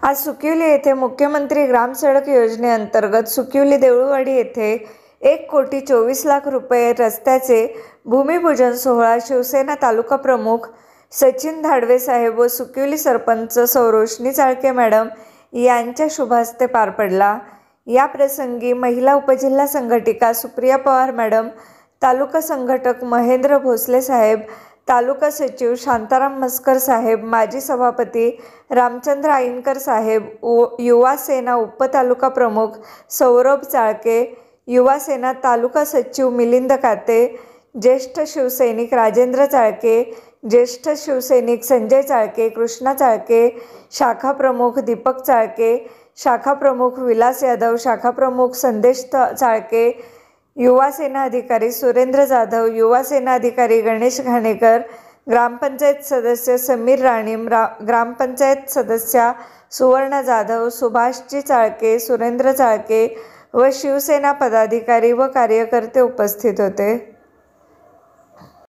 आज सुकिवली येथे मुख्यमंत्री ग्राम सडक योजनेअंतर्गत सुकिवली देऊळवाडी येथे 1,24,00,000 रुपये रस्त्याचे भूमिपूजन सोहळा शिवसेना तालुका प्रमुख सचिन धाडवे साहेब व सुकिवली सरपंच सौ रोशनी चाळके मॅडम यांच्या शुभ हस्ते पार पडला। या प्रसंगी महिला उपजिल्हा संघटिका सुप्रिया पवार मॅडम, तालुका संघटक महेंद्र भोसले साहेब, तालुका सचिव शांताराम मस्कर साहेब, माजी सभापती रामचंद्र आईनकर साहेब, युवा सेना उपतालुका प्रमुख सौरभ चाळके, युवा सेना तालुका सचिव मिलिंद काते, ज्येष्ठ शिवसैनिक राजेंद्र चाळके, ज्येष्ठ शिवसैनिक संजय चाळके, कृष्णा चाळके, शाखा प्रमुख दीपक चाळके, शाखा प्रमुख विलास यादव, शाखा प्रमुख संदेश चाळके, युवा सेना अधिकारी सुरेंद्र जाधव, युवा सेना अधिकारी गणेश घाणेकर, ग्रामपंचायत सदस्य समीर राणीम, ग्रामपंचायत सदस्या सुवर्ण जाधव, सुभाषजी चाळके, सुरेंद्र चाळके व शिवसेना पदाधिकारी व कार्यकर्ते उपस्थित होते।